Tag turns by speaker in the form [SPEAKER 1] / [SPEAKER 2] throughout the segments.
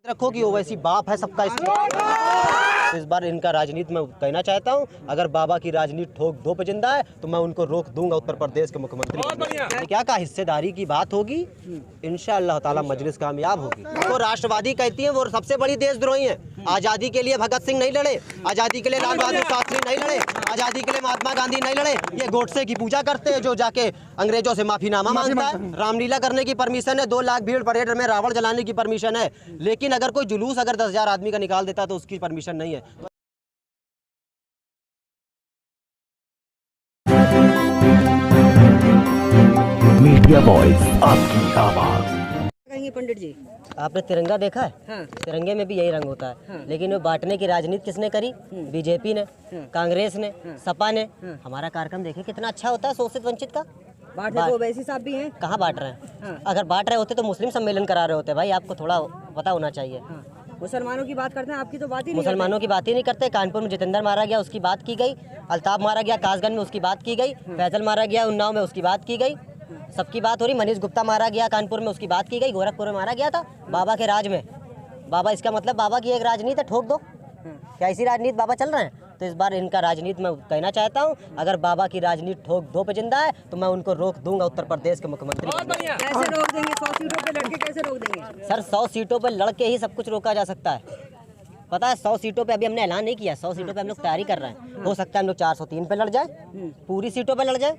[SPEAKER 1] रखो कि ओवैसी बाप है सबका। इसमें इस बार इनका राजनीति में कहना चाहता हूं, अगर बाबा की राजनीति ठोक दो पे जिंदा है तो मैं उनको रोक दूंगा उत्तर प्रदेश के मुख्यमंत्री। क्या कहा, हिस्सेदारी की बात होगी, इंशाअल्लाह ताला मजलिस कामयाब होगी। तो राष्ट्रवादी कहती है वो सबसे बड़ी देशद्रोही है। आज़ादी के लिए भगत सिंह नहीं लड़े, आज़ादी के लिए लाल बहादुर शास्त्री नहीं लड़े, आज़ादी के लिए महात्मा गांधी नहीं लड़े। ये गोडसे की पूजा करते हैं जो जाके अंग्रेजों से माफीनामा मांगता है। रामलीला करने की परमिशन है, 2 लाख भीड़ परेड में रावण जलाने की परमिशन है, लेकिन अगर कोई जुलूस अगर 10,000 आदमी का निकाल देता तो उसकी परमिशन नहीं है।
[SPEAKER 2] मीडिया वॉइस, आपकी आवाज।
[SPEAKER 3] पंडित जी,
[SPEAKER 1] आपने तिरंगा देखा है?
[SPEAKER 3] हाँ।
[SPEAKER 1] तिरंगे में भी यही रंग होता है। हाँ। लेकिन वो बांटने की राजनीति किसने करी? बीजेपी ने, कांग्रेस ने, सपा ने। हमारा कार्यक्रम देखे कितना अच्छा होता है शोषित वंचित का।
[SPEAKER 3] बांट रहे तो वैसी साहब भी हैं।
[SPEAKER 1] कहाँ बांट रहे हैं? अगर बांट रहे होते तो मुस्लिम सम्मेलन करा रहे होते। भाई आपको थोड़ा पता होना चाहिए।
[SPEAKER 3] मुसलमानों की बात करते हैं, आपकी तो बात ही नहीं।
[SPEAKER 1] मुसलमानों की बात ही नहीं करते। कानपुर में जितेंद्र मारा गया उसकी बात की गई, अल्ताफ मारा गया कासगंज में उसकी बात की गई, फैजल मारा गया उन्नाव में उसकी बात की गई, सबकी बात हो रही। मनीष गुप्ता मारा गया कानपुर में उसकी बात की गई, गोरखपुर में मारा गया था बाबा के राज में। बाबा, इसका मतलब बाबा की एक राजनीति है, ठोक दो। क्या इसी राजनीति बाबा चल रहे हैं? तो इस बार इनका राजनीति में कहना चाहता हूं, अगर बाबा की राजनीति ठोक दो पे जिंदा है तो मैं उनको रोक दूंगा उत्तर प्रदेश के मुख्यमंत्री।
[SPEAKER 3] कैसे रोक देंगे? 100 सीटों पे लड़के कैसे रोक देंगे?
[SPEAKER 1] सर 100 सीटों पर लड़के ही सब कुछ रोका जा सकता है। पता है 100 सीटों पे अभी हमने ऐलान नहीं किया, 100 सीटों पे हम लोग तैयारी कर रहे हैं। हो सकता है हम लोग 403 पे लड़ जाए, पूरी सीटों पे लड़ जाए।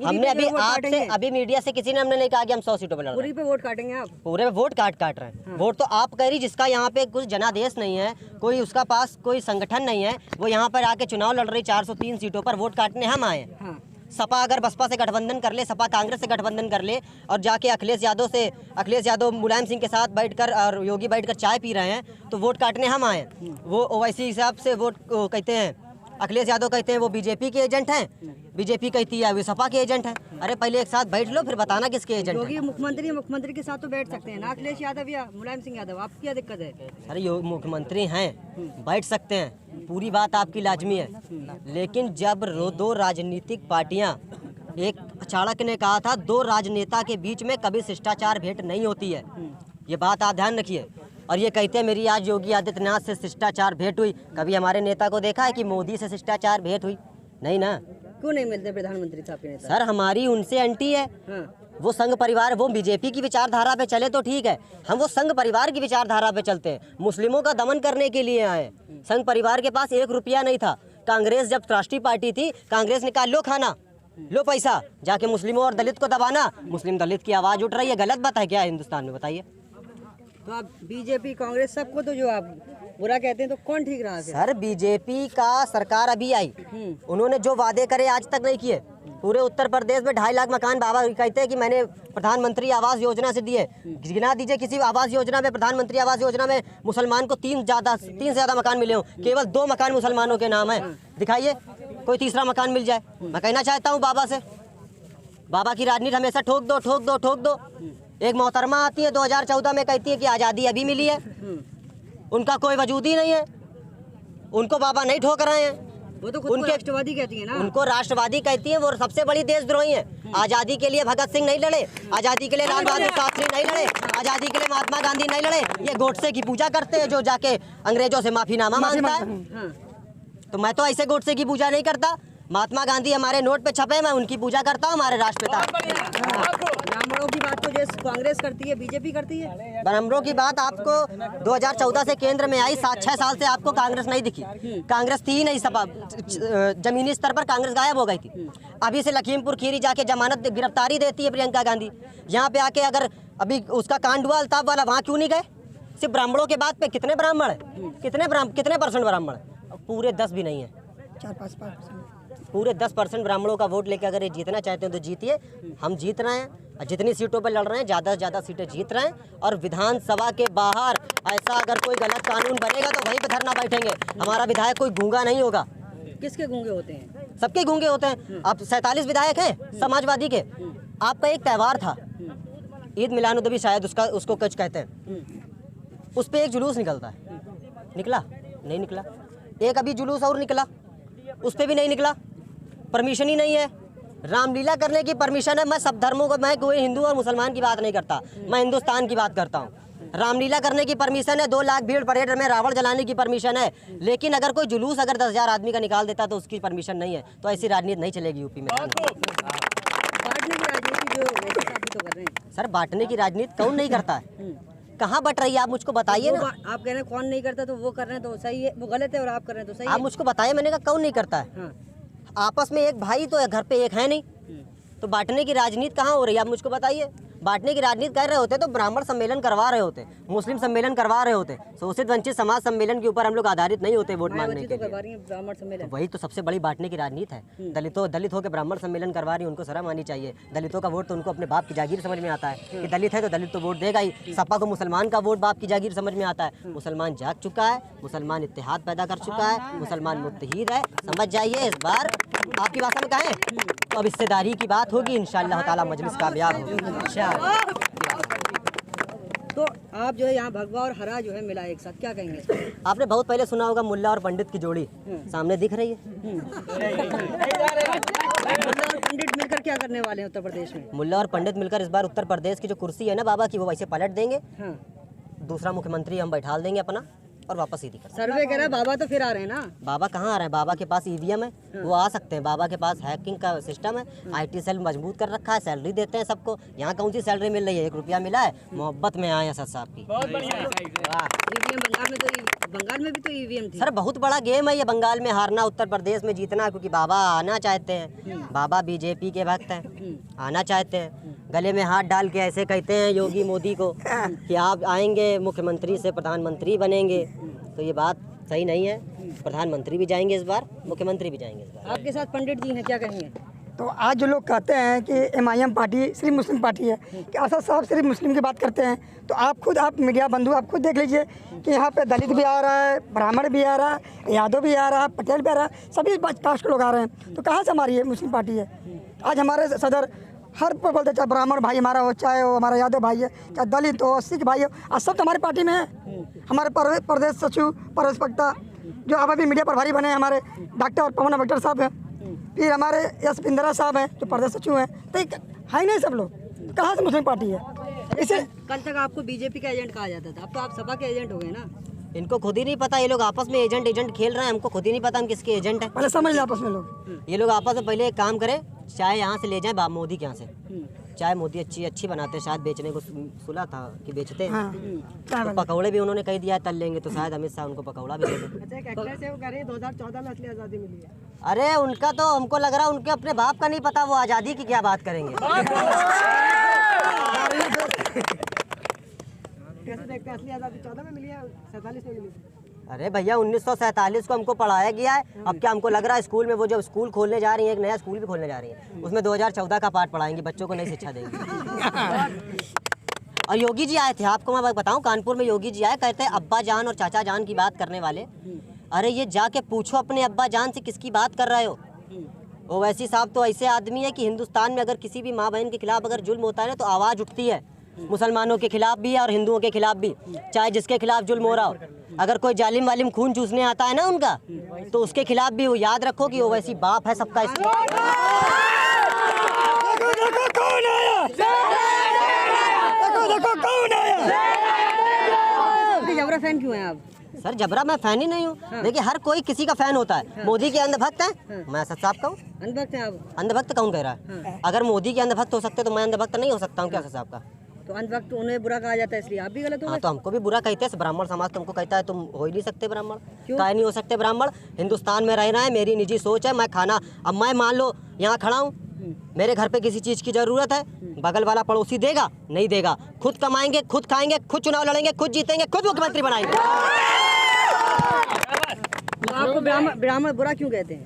[SPEAKER 1] हमने अभी आपसे अभी मीडिया से किसी ने हमने नहीं कहा कि हम 100 सीटों पे लड़ रहे हैं।
[SPEAKER 3] पूरी पे वोट काटेंगे आप?
[SPEAKER 1] पूरे पे वोट काट रहे हैं। वोट तो आप कह रही, जिसका यहाँ पे कुछ जनादेश नहीं है, कोई उसका पास कोई संगठन नहीं है, वो यहाँ पर आके चुनाव लड़ रही 403 सीटों पर वोट काटने हम आए। सपा अगर बसपा से गठबंधन कर ले, सपा कांग्रेस से गठबंधन कर ले और जाके अखिलेश यादव मुलायम सिंह के साथ बैठकर और योगी बैठकर चाय पी रहे हैं तो वोट काटने हम आए। वो ओवैसी हिसाब से वोट कहते हैं, अखिलेश यादव कहते हैं वो बीजेपी के एजेंट हैं, बीजेपी कहती है वो सपा के एजेंट हैं। अरे पहले एक साथ बैठ लो फिर बताना किसके एजेंट हैं।
[SPEAKER 3] योगी मुख्यमंत्री के साथ तो बैठ सकते हैं ना, अखिलेश यादव या मुलायम सिंह यादव, आपकी क्या दिक्कत है?
[SPEAKER 1] अरे मुख्यमंत्री हैं, बैठ सकते हैं, पूरी बात आपकी लाजमी है। लेकिन जब 2 राजनीतिक पार्टियां, एक चाणक्य ने कहा था 2 राजनेता के बीच में कभी शिष्टाचार भेंट नहीं होती है, ये बात आप ध्यान रखिए। और ये कहते हैं मेरी आज योगी आदित्यनाथ से शिष्टाचार भेंट हुई। कभी हमारे नेता को देखा है कि मोदी से शिष्टाचार भेंट हुई? नहीं ना।
[SPEAKER 3] क्यों नहीं मिलते प्रधानमंत्री साहब के नेता?
[SPEAKER 1] सर हमारी उनसे एंटी है। वो संघ परिवार, वो बीजेपी की विचारधारा पे चले तो ठीक है, हम वो संघ परिवार की विचारधारा पे चलते हैं। मुस्लिमों का दमन करने के लिए आए। संघ परिवार के पास 1 रुपया नहीं था। कांग्रेस जब राष्ट्रीय पार्टी थी, कांग्रेस ने कहा लो खाना, लो पैसा, जाके मुस्लिमों और दलित को दबाना। मुस्लिम दलित की आवाज उठ रही है, गलत बात है क्या हिंदुस्तान में? बताइए।
[SPEAKER 3] तो आप बीजेपी कांग्रेस सबको तो जो आप बुरा कहते हैं तो कौन ठीक रहा है?
[SPEAKER 1] सर बीजेपी का सरकार अभी आई, उन्होंने जो वादे करे आज तक नहीं किए। पूरे उत्तर प्रदेश में 2.5 लाख मकान बाबा कहते हैं कि मैंने प्रधानमंत्री आवास योजना से दिए। गिना दीजिए किसी आवास योजना में, प्रधानमंत्री आवास योजना में मुसलमान को 3 से ज़्यादा मकान मिले हो, केवल 2 मकान मुसलमानों के नाम है। दिखाइए कोई तीसरा मकान मिल जाए। मैं कहना चाहता हूँ बाबा से, बाबा की राजनीति हमेशा ठोक दो ठोक दो ठोक दो। एक मोहतरमा आती है 2014 में, कहती है कि आज़ादी अभी मिली है, उनका कोई वजूद ही नहीं है, उनको बाबा नहीं ठोक रहे हैं।
[SPEAKER 3] वो तो खुद को राष्ट्रवादी कहती है ना।
[SPEAKER 1] उनको राष्ट्रवादी कहती है, वो सबसे बड़ी देशद्रोही है। आज़ादी के लिए भगत सिंह नहीं लड़े, आज़ादी के लिए लाल बहादुर शास्त्री नहीं लड़े, आज़ादी के लिए महात्मा गांधी नहीं लड़े। ये गोडसे की पूजा करते हैं जो जाके अंग्रेजों से माफीनामा मांगता है। तो मैं तो ऐसे गोडसे की पूजा नहीं करता। महात्मा गांधी हमारे नोट पे छपे, मैं उनकी पूजा करता हूँ, हमारे राष्ट्रपिता।
[SPEAKER 3] ब्राह्मणों की बात तो जैसे कांग्रेस करती है, बीजेपी करती है।
[SPEAKER 1] ब्राह्मणों की बात आपको 2014 से केंद्र में आई, 7-6 साल से आपको कांग्रेस नहीं दिखी। कांग्रेस थी ही नहीं, सपा जमीनी स्तर पर कांग्रेस गायब हो गई थी। अभी से लखीमपुर खीरी जाके जमानत गिरफ्तारी देती है प्रियंका गांधी। यहाँ पे आके अगर अभी उसका कांड हुआ अल्ताफ वाला, वहाँ क्यों नहीं गए? सिर्फ ब्राह्मणों के बात पे कितने ब्राह्मण है, कितने परसेंट ब्राह्मण है? पूरे 10 भी नहीं है,
[SPEAKER 3] 4-5%।
[SPEAKER 1] पूरे 10% ब्राह्मणों का वोट लेकर अगर ये जीतना चाहते हैं तो जीतिए। हम जीत रहे हैं, जितनी सीटों पर लड़ रहे हैं ज़्यादा से ज़्यादा सीटें जीत रहे हैं। और विधानसभा के बाहर ऐसा अगर कोई गलत कानून बनेगा तो वहीं पे धरना बैठेंगे। हमारा विधायक कोई गूंगा नहीं होगा।
[SPEAKER 3] किसके गूंगे होते हैं?
[SPEAKER 1] सबके गूंगे होते हैं। अब 47 विधायक हैं समाजवादी के। आपका एक त्यौहार था ईद मिलादुन्नबी, शायद उसको कुछ कहते हैं, उस पर एक जुलूस निकलता है, निकला नहीं निकला। एक अभी जुलूस और निकला, उस पर भी नहीं निकला, परमिशन ही नहीं है। रामलीला करने की परमिशन है। मैं सब धर्मों को, मैं कोई हिंदू और मुसलमान की बात नहीं करता, मैं हिंदुस्तान की बात करता हूँ।
[SPEAKER 4] रामलीला करने की परमिशन है, 2 लाख भीड़ परेड में रावण जलाने की परमिशन है, लेकिन अगर कोई जुलूस अगर 10,000 आदमी का निकाल देता तो उसकी परमिशन नहीं है। तो ऐसी राजनीति नहीं चलेगी यूपी में।
[SPEAKER 3] बांटने की राजनीति जो वैसे साबित तो कर रहे हैं।
[SPEAKER 4] सर बांटने की राजनीति कौन नहीं करता है? कहाँ बट रही है आप मुझको बताइए ना।
[SPEAKER 3] आप कह रहे हैं कौन नहीं करता, तो वो कर रहे हैं तो सही है, वो गलत है, और आप कर रहे हैं तो सही
[SPEAKER 4] आप
[SPEAKER 3] है।
[SPEAKER 4] मुझको बताइए, मैंने कहा कौन नहीं करता है?
[SPEAKER 3] हाँ।
[SPEAKER 4] आपस में एक भाई तो है, घर पे एक है नहीं, तो बांटने की राजनीति कहाँ हो रही है आप मुझको बताइए। बांटने की राजनीति कर रहे होते तो ब्राह्मण सम्मेलन करवा रहे होते, मुस्लिम सम्मेलन करवा रहे होते, शोषित वंचित समाज सम्मेलन के ऊपर हम लोग आधारित नहीं होते वोट मांगने के
[SPEAKER 3] तो करवा
[SPEAKER 4] लिए।
[SPEAKER 3] रही है ब्राह्मण सम्मेलन।
[SPEAKER 4] वही तो सबसे बड़ी बांटने की राजनीति है। दलित होकर ब्राह्मण सम्मेलन करवा रही है, उनको शर्म आनी चाहिए। दलितों का वोट तो उनको अपने बाप की जागीर समझ में आता है कि दलित है तो दलित तो वोट देगा ही। सपा को मुसलमान का वोट बाप की जागीर समझ में आता है। मुसलमान जाग चुका है, मुसलमान इत्तेहाद पैदा कर चुका है, मुसलमान मुत्तहीद है, समझ जाइए। इस बार आपकी भाषा में कहें तो अब हिस्सेदारी की बात होगी, इंशाअल्लाह ताला मजलिस कामयाब होगी।
[SPEAKER 3] तो आप जो है यहाँ भगवा और हरा जो है मिला एक साथ, क्या कहेंगे इसको?
[SPEAKER 4] आपने बहुत पहले सुना होगा मुल्ला और पंडित की जोड़ी सामने दिख रही है।
[SPEAKER 3] मुल्ला और पंडित मिलकर क्या करने वाले हैं उत्तर प्रदेश में?
[SPEAKER 4] मुल्ला और पंडित मिलकर इस बार उत्तर प्रदेश की जो कुर्सी है ना बाबा की, वो वैसे पलट देंगे।
[SPEAKER 3] हाँ।
[SPEAKER 4] दूसरा मुख्यमंत्री हम बैठा देंगे अपना और वापस सीधी कर।
[SPEAKER 3] सर्वे कह रहा है बाबा तो फिर आ रहे हैं ना।
[SPEAKER 4] बाबा कहाँ आ रहे हैं? बाबा के पास ईवीएम है, वो आ सकते हैं। बाबा के पास हैकिंग का सिस्टम है, आईटी सेल मजबूत कर रखा है, सैलरी देते हैं सबको। यहाँ कौन सी सैलरी मिल रही है? 1 रुपया मिला है, मोहब्बत में आए असद साहब की।
[SPEAKER 3] ईवीएम बंगाल में भी तो ईवीएम थी।
[SPEAKER 4] सर बहुत बड़ा गेम है ये, बंगाल में हारना, उत्तर प्रदेश में जीतना, क्योंकि बाबा आना चाहते हैं। बाबा बीजेपी के भक्त हैं, आना चाहते हैं। गले में हाथ डाल के ऐसे कहते हैं योगी मोदी को कि आप आएंगे मुख्यमंत्री से प्रधानमंत्री बनेंगे, तो ये बात सही नहीं है। प्रधानमंत्री भी जाएंगे इस बार, मुख्यमंत्री भी जाएंगे इस बार।
[SPEAKER 3] आपके साथ पंडित जी हैं, क्या कहेंगे?
[SPEAKER 5] तो आज जो लोग कहते हैं कि MIM पार्टी सिर्फ मुस्लिम पार्टी है, कि असद साहब सिर्फ मुस्लिम की बात करते हैं, तो आप मीडिया बंधु आप खुद देख लीजिए कि यहाँ पे दलित भी आ रहा है, ब्राह्मण भी आ रहा है, यादव भी आ रहा है, पटेल भी आ रहा है, सभी कास्ट के लोग आ रहे हैं। तो कहाँ से हमारी ये मुस्लिम पार्टी है? आज हमारे सदर हर पे बोलते, चाहे ब्राह्मण भाई हमारा हो, चाहे वो हमारा यादव भाई है, चाहे दलित हो, सिख भाई हो, आज सब तो हमारी पार्टी में है। हमारे प्रदेश सचिव परवेश पक्ता जो अब अभी मीडिया प्रभारी बने हैं, हमारे डॉक्टर पवन अम्बेडकर साहब हैं, फिर हमारे एस पिंदरा साहब हैं जो प्रदेश सचिव हैं, तो है ही नहीं सब लोग। कहाँ से मुस्लिम पार्टी है? इसे
[SPEAKER 3] कल तक आपको बीजेपी का एजेंट कहा जाता था, अब तो आप सपा के एजेंट हो गए ना।
[SPEAKER 4] इनको खुद ही नहीं पता, ये लोग आपस में एजेंट खेल रहे हैं। हमको खुद ही नहीं पता हम किसके एजेंट हैं।
[SPEAKER 5] पहले समझ लें आपस में लोग।
[SPEAKER 4] ये लोग आपस में पहले एक काम करें, चाय यहाँ से ले जाएं मोदी के यहाँ से। चाय मोदी अच्छी बनाते हैं, शायद बेचने को सुना था कि बेचते हैं। तो पकौड़े भी उन्होंने कह दिया है तल लेंगे, तो शायद अमित शाह उनको पकौड़ा भी दे दें।
[SPEAKER 3] 2014 में असली आज़ादी मिली है।
[SPEAKER 4] अरे उनका तो हमको लग रहा है उनके अपने बाप का नहीं पता, वो आज़ादी की क्या बात करेंगे।
[SPEAKER 3] कैसे देखते हैं, असली आज़ादी 14 में मिली है, 47 में मिली थी।
[SPEAKER 4] अरे भैया 1947 को हमको पढ़ाया गया है। अब क्या हमको लग रहा है स्कूल में, वो जो स्कूल खोलने जा रही है, एक नया स्कूल भी खोलने जा रही है, उसमें 2014 का पाठ पढ़ाएंगे, बच्चों को नई शिक्षा देंगे। और योगी जी आए थे, आपको मैं बताऊं, कानपुर में योगी जी आए, कहते हैं अब्बा जान और चाचा जान की बात करने वाले। अरे ये जाके पूछो अपने अब्बा जान से किसकी बात कर रहे हो। ओवैसी साहब तो ऐसे आदमी है कि हिंदुस्तान में अगर किसी भी माँ बहन के खिलाफ अगर जुल्म होता है ना तो आवाज़ उठती है। मुसलमानों के खिलाफ भी है और हिंदुओं के खिलाफ भी, चाहे जिसके खिलाफ जुल्म हो रहा हो। अगर कोई जालिम वालिम खून चूसने आता है ना उनका, तो उसके खिलाफ भी वो याद रखो कि ओवैसी बाप है सबका।
[SPEAKER 3] जबरा फैन क्यों हैं आप?
[SPEAKER 4] सर जबरा मैं फैन ही नहीं हूँ। देखिए हर कोई किसी का फैन होता है। मोदी के अंधभक्त हैं, मैं असद साहब का हूँ।
[SPEAKER 3] अंधभक्त हैं आप?
[SPEAKER 4] अंधभक्त कौन कह रहा है? अगर मोदी के अंधभक्त हो सकते तो मैं अंधभक्त नहीं हो सकता हूँ क्या असद साहब का?
[SPEAKER 3] तो अंधभक्त उन्हें बुरा कहा जाता है, इसलिए आप भी गलत हो
[SPEAKER 4] हाँ
[SPEAKER 3] गए।
[SPEAKER 4] तो हमको भी बुरा कहते हैं। ब्राह्मण समाज तुमको कहता है तुम हो ही नहीं सकते ब्राह्मण। काहे नहीं हो सकते ब्राह्मण? हिंदुस्तान में रहना है, मेरी निजी सोच है। मैं खाना, अब मैं मान लो यहाँ खड़ा हूँ, मेरे घर पे किसी चीज़ की ज़रूरत है, बगल वाला पड़ोसी देगा नहीं देगा, खुद कमाएंगे, खुद खाएंगे, खुद चुनाव लड़ेंगे, खुद जीतेंगे, खुद मुख्यमंत्री बनाएंगे।
[SPEAKER 3] तो आपको ब्राह्मण बुरा क्यों कहते हैं?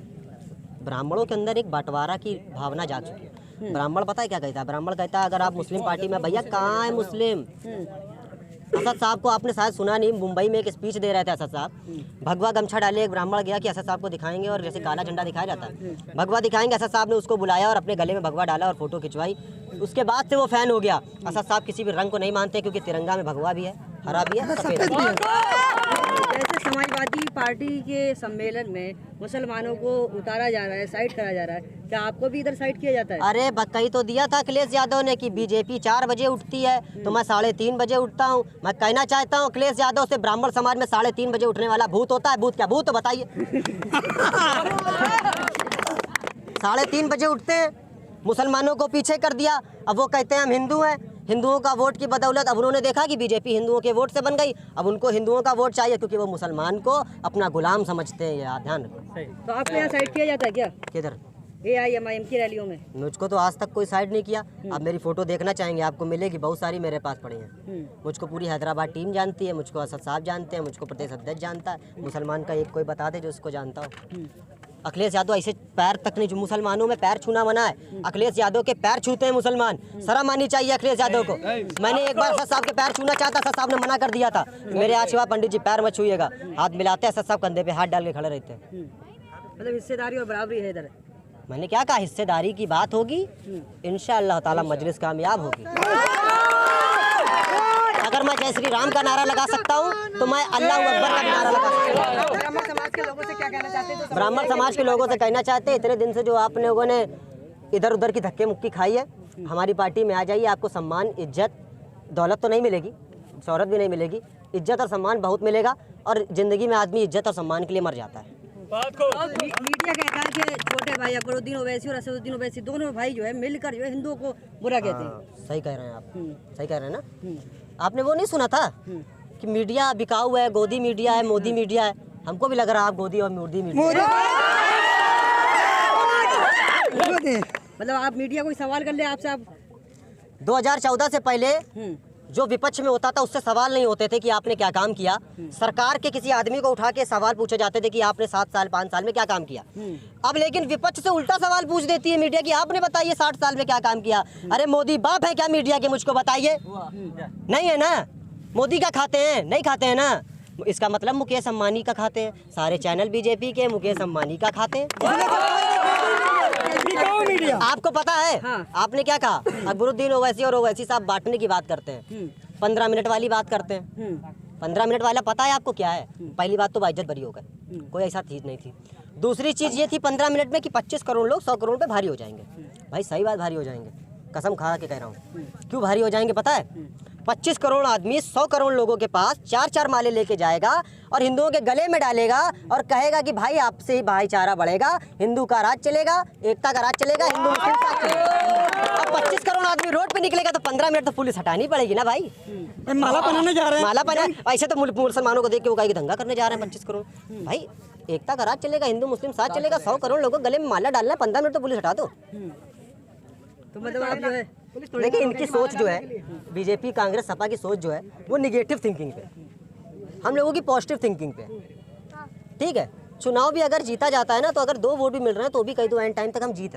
[SPEAKER 4] ब्राह्मणों के अंदर एक बंटवारा की भावना जा चुकी है। ब्राह्मण पता है क्या कहता है? ब्राह्मण कहता है अगर आप मुस्लिम पार्टी में, भैया कहाँ है मुस्लिम? असद साहब को आपने शायद सुना नहीं, मुंबई में एक स्पीच दे रहे थे असद साहब। भगवा गमछा डाले एक ब्राह्मण गया कि असद साहब को दिखाएंगे, और जैसे काला झंडा दिखाया जाता है भगवा दिखाएंगे, असद साहब ने उसको बुलाया और अपने गले में भगवा डाला और फोटो खिंचवाई। उसके बाद से वो फैन हो गया। असद साहब किसी भी रंग को नहीं मानते क्योंकि तिरंगा में भगवा भी है। हरा भी है सफेद भी है।
[SPEAKER 3] जैसे समाजवादी पार्टी के सम्मेलन में मुसलमानों को उतारा जा रहा है, साइड करा जा रहा है, क्या आपको भी इधर साइड किया जाता है?
[SPEAKER 4] अरे कही तो दिया था अखिलेश यादव ने कि बीजेपी 4 बजे उठती है तो मैं 3:30 बजे उठता हूँ। मैं कहना चाहता हूँ अखिलेश यादव से, ब्राह्मण समाज में 3:30 बजे उठने वाला भूत होता है? भूत क्या भूत तो बताइए। 3:30 बजे उठते हैं, मुसलमानों को पीछे कर दिया। अब वो कहते हैं हम हिंदू हैं, हिंदुओं का वोट की बदौलत अब उन्होंने देखा कि बीजेपी हिंदुओं के वोट से बन गई, अब उनको हिंदुओं का वोट चाहिए क्योंकि वो मुसलमान को अपना गुलाम समझते हैं। यार ध्यान रखो।
[SPEAKER 3] तो आपके यहाँ साइड किया जाता है क्या
[SPEAKER 4] किधर?
[SPEAKER 3] AIMIM की रैलियों में?
[SPEAKER 4] मुझको तो आज तक कोई साइड नहीं किया। आप मेरी फोटो देखना चाहेंगे, आपको मिलेगी, बहुत सारी मेरे पास पड़ी हैं। मुझको पूरी हैदराबाद टीम जानती है, मुझको असद साहब जानते हैं, मुझको प्रदेश अध्यक्ष जानता है। मुसलमान का एक कोई बता दे जो उसको जानता हो। अखिलेश यादव ऐसे पैर तक नहीं, जो मुसलमानों में पैर छूना मना है, अखिलेश यादव के पैर छूते हैं मुसलमान। शर्म आनी चाहिए अखिलेश यादव को। मैंने एक बार असद साहब के पैर छूना चाहता, असद साहब ने मना कर दिया था, मेरे आशीर्वाद पंडित जी पैर मत छूइएगा। हाथ मिलाते हैं, असद साहब कंधे पे हाथ डाल के खड़े रहते हैं।
[SPEAKER 3] मतलब हिस्सेदारी और बराबरी है इधर।
[SPEAKER 4] मैंने क्या कहा, हिस्सेदारी की बात होगी, इंशाअल्लाह ताला मजलिस कामयाब होगी। अगर मैं जय श्री राम का नारा लगा सकता हूँ तो मैं अल्लाह अकबर का भी नारा लगा सकता हूँ।
[SPEAKER 3] ब्राह्मण समाज के लोगों से क्या कहना चाहते हैं?
[SPEAKER 4] ब्राह्मण समाज के लोगों से कहना चाहते हैं, इतने दिन से जो आप लोगों ने इधर उधर की धक्के मुक्की खाई है, हमारी पार्टी में आ जाइए, आपको सम्मान, इज्जत, दौलत तो नहीं मिलेगी, शोहरत भी नहीं मिलेगी, इज्जत और सम्मान बहुत मिलेगा। और ज़िंदगी में आदमी इज्जत और सम्मान के लिए मर जाता है।
[SPEAKER 3] मीडिया कहता है कि छोटे भाई अकबरुद्दीन ओवैसी और असदुद्दीन ओवैसी दोनों भाई जो है मिलकर जो है हिंदुओं को बुरा कहते हैं।
[SPEAKER 4] सही कह रहे हैं आप, सही कह रहे हैं ना। आपने वो नहीं सुना था कि मीडिया बिकाऊ है, गोदी मीडिया है, मोदी मीडिया है? हमको भी लग रहा है आप गोदी और मोदी मीडिया।
[SPEAKER 3] मतलब आप मीडिया कोई सवाल कर ले आपसे, आप
[SPEAKER 4] 2014 से पहले जो विपक्ष में होता था उससे सवाल नहीं होते थे कि आपने क्या काम किया। सरकार के किसी आदमी को उठा के सवाल पूछे जाते थे कि आपने 7 साल 5 साल में क्या काम किया। अब लेकिन विपक्ष से उल्टा सवाल पूछ देती है मीडिया कि आपने बताइए 60 साल में क्या काम किया। अरे मोदी बाप है क्या मीडिया के? मुझको बताइए। नहीं है ना? मोदी का खाते हैं? नहीं खाते हैं ना। इसका मतलब मुकेश अंबानी का खाते हैं, सारे चैनल बीजेपी के मुकेश अंबानी का खाते हैं। आपको पता है?
[SPEAKER 3] हाँ।
[SPEAKER 4] आपने क्या कहा? अकबरुद्दीन ओवैसी और ओवैसी साहब बांटने की बात करते हैं, 15 मिनट वाली बात करते हैं। 15 मिनट वाला पता है आपको क्या है? पहली बात तो बाइज्जत बरी हो गए, कोई ऐसा चीज़ नहीं थी। दूसरी चीज़ ये थी 15 मिनट में कि 25 करोड़ लोग 100 करोड़ पे भारी हो जाएंगे। भाई सही बात, भारी हो जाएंगे, कसम खा के कह रहा हूँ। क्यों भारी हो जाएंगे पता है? 25 करोड़ आदमी 100 करोड़ लोगों के पास 4-4 माले लेके जाएगा और हिंदुओं के गले में डालेगा और कहेगा कि भाई आपसे ही भाईचारा बढ़ेगा, हिंदू का राज चलेगा, एकता का राज चलेगा, हिंदू मुस्लिम साथ चलेगा। अब 25 करोड़ आदमी रोड पे निकलेगा तो 15 मिनट तो पुलिस हटानी पड़ेगी ना भाई।
[SPEAKER 5] माला पहनाने जा रहे हैं,
[SPEAKER 4] माला पहना, ऐसे तो मुसलमानों को देख के वो कहेगी दंगा करने जा रहे हैं 25 करोड़। भाई एकता का राज चलेगा, हिंदू मुस्लिम साथ चलेगा, 100 करोड़ लोगों के गले में माला डालना है, 15 मिनट तो पुलिस हटा दो।
[SPEAKER 3] तो मतलब आप जो है,
[SPEAKER 4] लेकिन इनकी सोच जो है, बीजेपी कांग्रेस सपा की सोच जो है वो निगेटिव थिंकिंग पे, हम लोगों की पॉजिटिव थिंकिंग पे। ठीक है, चुनाव भी अगर जीता जाता है ना तो अगर 2 वोट भी मिल रहे हैं तो भी कहीं तो एंड टाइम तक हम जीत रहे हैं।